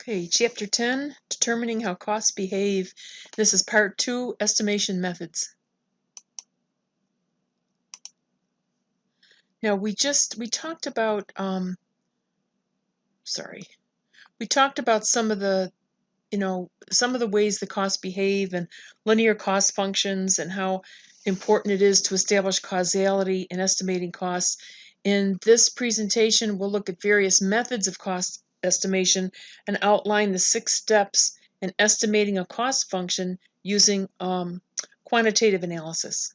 Okay, Chapter 10, Determining How Costs Behave. This is Part 2, Estimation Methods. Now, we talked about, we talked about some of the ways the costs behave and linear cost functions and how important it is to establish causality in estimating costs. In this presentation, we'll look at various methods of cost estimation and outline the 6 steps in estimating a cost function using quantitative analysis.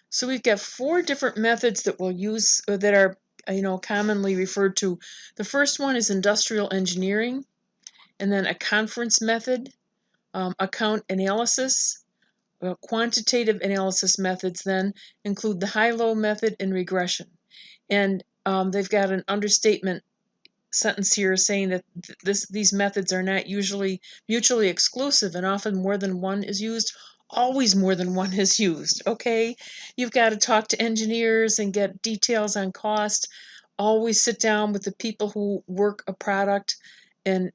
So we've got 4 different methods that we'll use that are commonly referred to. The first one is industrial engineering, and then a conference method, account analysis. Quantitative analysis methods then include the high-low method and regression. And they've got an understatement sentence here saying that these methods are not usually mutually exclusive, and often more than one is used. Always more than one is used, okay? You've got to talk to engineers and get details on cost. Always sit down with the people who work a product and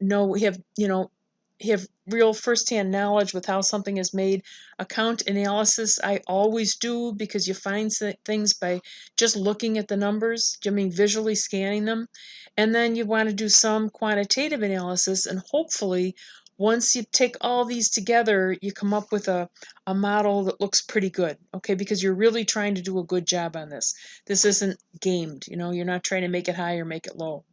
have real firsthand knowledge with how something is made. Account analysis, I always do, because you find things by just looking at the numbers, visually scanning them. And then you want to do some quantitative analysis, and hopefully once you take all these together, you come up with a model that looks pretty good, okay? Because you're really trying to do a good job on this. This isn't gamed, you're not trying to make it high or make it low.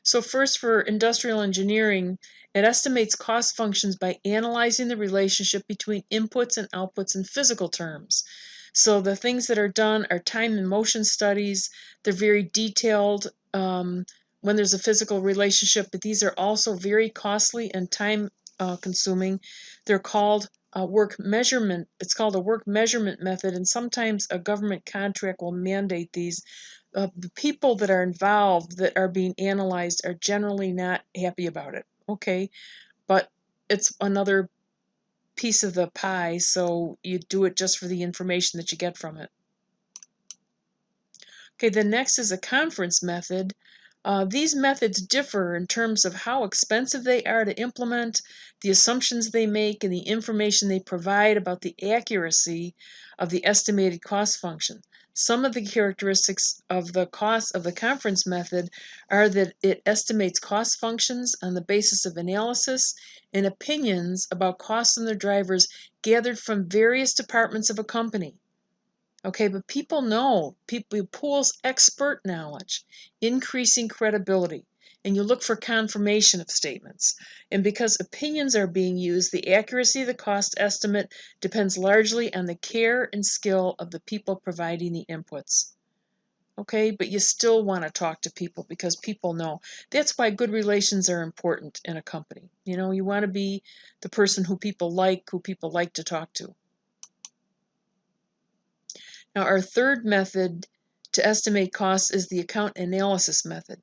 So first, for industrial engineering, it estimates cost functions by analyzing the relationship between inputs and outputs in physical terms. So the things that are done are time and motion studies. They're very detailed when there's a physical relationship, but these are also very costly and time consuming. They're called work measurement. It's called a work measurement method, and sometimes a government contract will mandate these. The people that are involved that are being analyzed are generally not happy about it, okay? But it's another piece of the pie, so you do it just for the information that you get from it. Okay, the next is a conference method. These methods differ in terms of how expensive they are to implement, the assumptions they make, and the information they provide about the accuracy of the estimated cost function. Some of the characteristics of the cost of the conference method are that it estimates cost functions on the basis of analysis and opinions about costs and their drivers gathered from various departments of a company. Okay, but people pools expert knowledge, increasing credibility, and you look for confirmation of statements. And because opinions are being used, the accuracy of the cost estimate depends largely on the care and skill of the people providing the inputs. Okay, but you still want to talk to people because people know. That's why good relations are important in a company. You want to be the person who people like to talk to. Now, our third method to estimate costs is the account analysis method.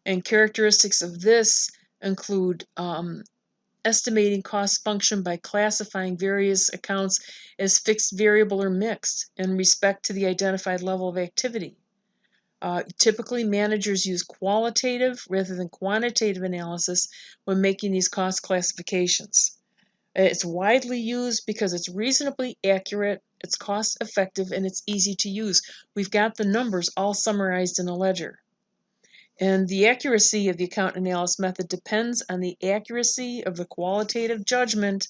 And characteristics of this include estimating cost function by classifying various accounts as fixed, variable, or mixed in respect to the identified level of activity. Typically, managers use qualitative rather than quantitative analysis when making these cost classifications. It's widely used because it's reasonably accurate, it's cost effective, and it's easy to use. We've got the numbers all summarized in a ledger. And the accuracy of the account analysis method depends on the accuracy of the qualitative judgment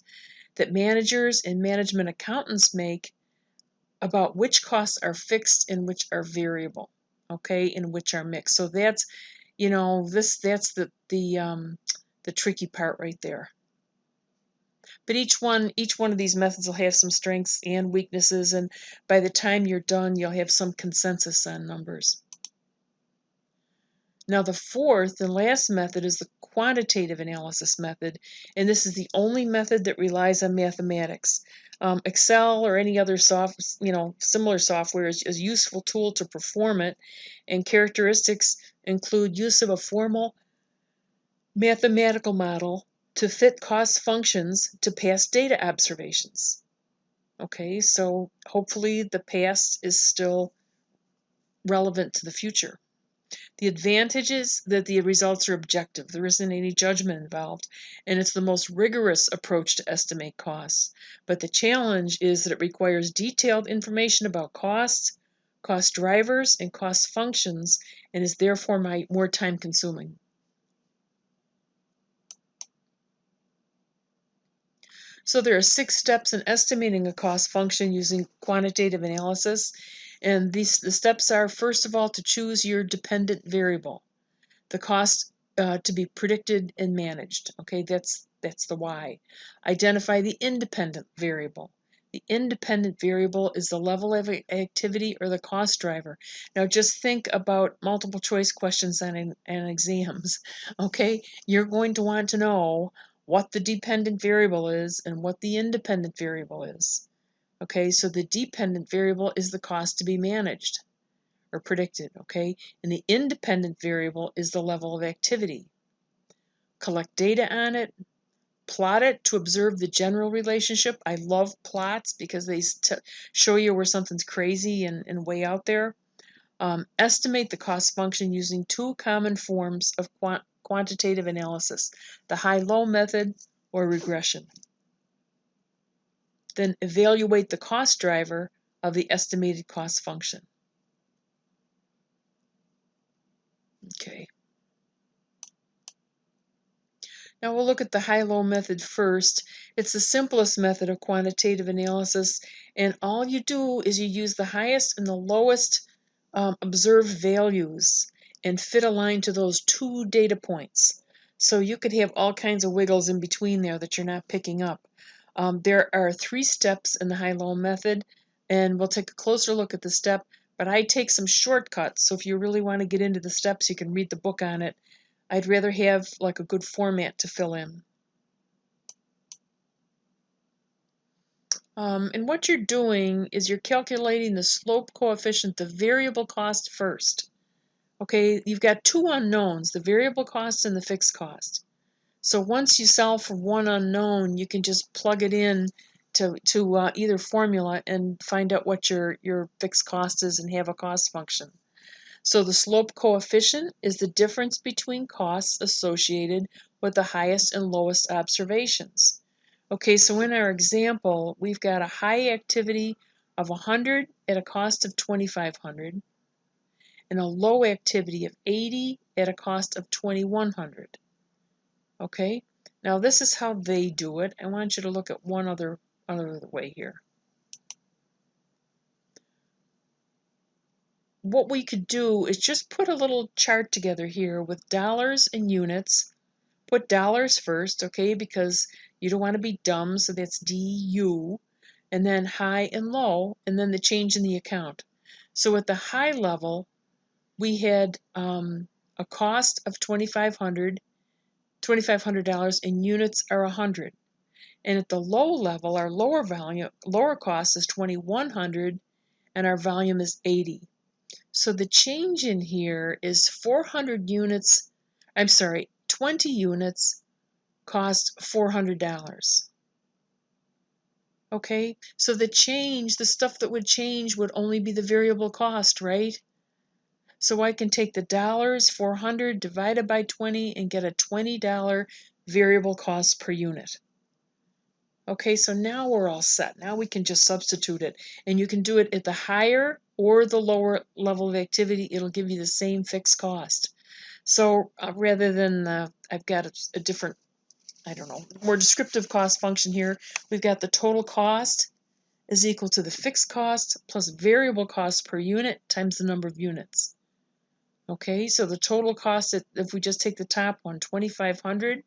that managers and management accountants make about which costs are fixed and which are variable, okay, and which are mixed. So that's, that's the tricky part right there. But each one of these methods will have some strengths and weaknesses, and by the time you're done, you'll have some consensus on numbers. Now, the fourth and last method is the quantitative analysis method, and this is the only method that relies on mathematics. Excel or any other similar software is a useful tool to perform it, and characteristics include use of a formal mathematical model to fit cost functions to past data observations. Okay, so hopefully the past is still relevant to the future. The advantage is that the results are objective. There isn't any judgment involved, and it's the most rigorous approach to estimate costs. But the challenge is that it requires detailed information about costs, cost drivers, and cost functions, and is therefore more time-consuming. So there are 6 steps in estimating a cost function using quantitative analysis. And the steps are, first of all, to choose your dependent variable, the cost to be predicted and managed. Okay, that's the why. Identify the independent variable. The independent variable is the level of activity or the cost driver. Now just think about multiple choice questions on exams. Okay, you're going to want to know what the dependent variable is and what the independent variable is. Okay, so the dependent variable is the cost to be managed or predicted, okay? And the independent variable is the level of activity. Collect data on it, plot it to observe the general relationship. I love plots because they show you where something's crazy and way out there. Estimate the cost function using 2 common forms of quantitative analysis, the high-low method or regression. Then evaluate the cost driver of the estimated cost function. Okay. Now we'll look at the high-low method first. It's the simplest method of quantitative analysis, and all you do is you use the highest and the lowest observed values and fit a line to those 2 data points. So you could have all kinds of wiggles in between there that you're not picking up. There are 3 steps in the high-low method, and we'll take a closer look at the step, but I take some shortcuts, so if you really want to get into the steps, you can read the book on it. I'd rather have like a good format to fill in. And what you're doing is you're calculating the slope coefficient, the variable cost first. Okay, you've got 2 unknowns, the variable cost and the fixed cost. So once you solve for one unknown, you can just plug it in to either formula and find out what your fixed cost is and have a cost function. So the slope coefficient is the difference between costs associated with the highest and lowest observations. Okay, so in our example, we've got a high activity of 100 at a cost of 2,500 and a low activity of 80 at a cost of 2,100. Okay, now this is how they do it. I want you to look at one other way here. What we could do is just put a little chart together here with dollars and units. Put dollars first, okay, because you don't want to be dumb, so that's DU, and then high and low, and then the change in the account. So at the high level, we had a cost of $2,500 and units are 100. And at the low level, our lower cost is 2,100 and our volume is 80. So the change in here is 400 units, 20 units cost $400. Okay, so the stuff that would change would only be the variable cost, right? So I can take the dollars, 400 divided by 20 and get a $20 variable cost per unit. Okay, so now we're all set. Now we can just substitute it. And you can do it at the higher or the lower level of activity. It'll give you the same fixed cost. So rather than, I've got a different, I don't know, more descriptive cost function here. We've got the total cost is equal to the fixed cost plus variable cost per unit times the number of units. Okay, so the total cost, if we just take the top one, 2,500,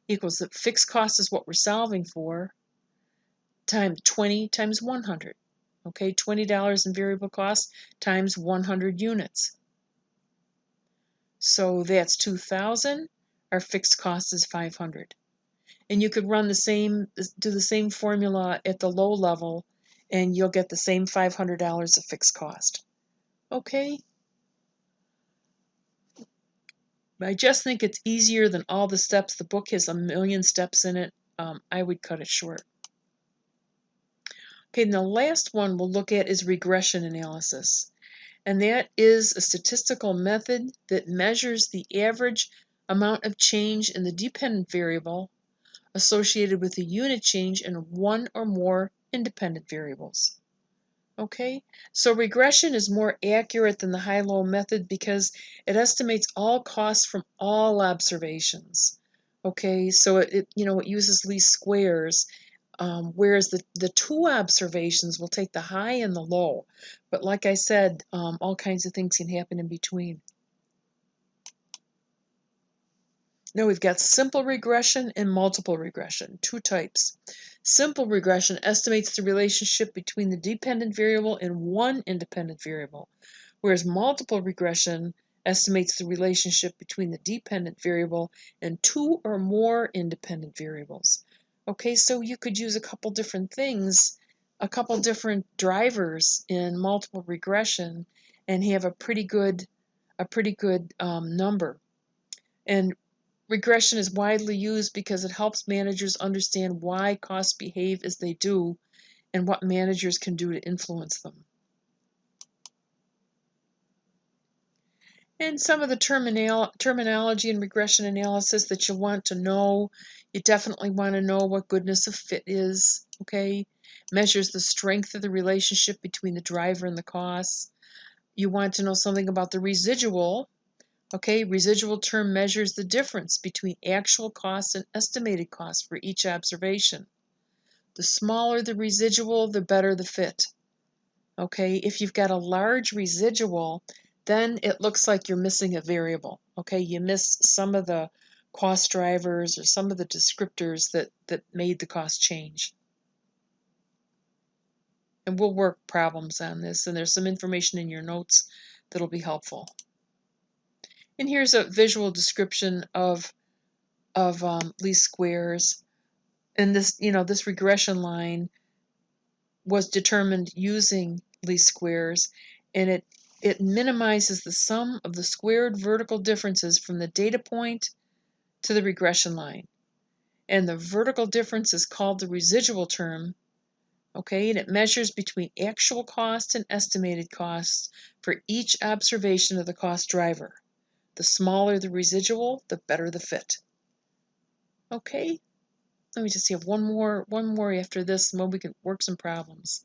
equals the fixed cost is what we're solving for, times 20 times 100. Okay, $20 in variable cost times 100 units. So that's 2,000. Our fixed cost is 500. And you could do the same formula at the low level, and you'll get the same $500 of fixed cost. Okay? I just think it's easier than all the steps. The book has a million steps in it. I would cut it short. Okay, and the last one we'll look at is regression analysis. and that is a statistical method that measures the average amount of change in the dependent variable associated with a unit change in one or more independent variables. Okay, so regression is more accurate than the high-low method because it estimates all costs from all observations. Okay, so it uses least squares, whereas the two observations will take the high and the low. But like I said, all kinds of things can happen in between. Now we've got simple regression and multiple regression, two types. Simple regression estimates the relationship between the dependent variable and one independent variable, whereas multiple regression estimates the relationship between the dependent variable and two or more independent variables. Okay, so you could use a couple different things, a couple different drivers in multiple regression and have a pretty good number. And regression is widely used because it helps managers understand why costs behave as they do and what managers can do to influence them. And some of the terminology in regression analysis that you want to know, you definitely want to know what goodness of fit is, okay? Measures the strength of the relationship between the driver and the costs. You want to know something about the residual. Okay, residual term measures the difference between actual costs and estimated costs for each observation. The smaller the residual, the better the fit. Okay, if you've got a large residual, then it looks like you're missing a variable. Okay, you miss some of the cost drivers or some of the descriptors that made the cost change. And we'll work problems on this, and there's some information in your notes that'll be helpful. And here's a visual description of least squares. And this regression line was determined using least squares, and it minimizes the sum of the squared vertical differences from the data point to the regression line. And the vertical difference is called the residual term, okay, and it measures between actual cost and estimated costs for each observation of the cost driver. The smaller the residual, the better the fit. Okay, let me just see if one more after this, and then we can work some problems.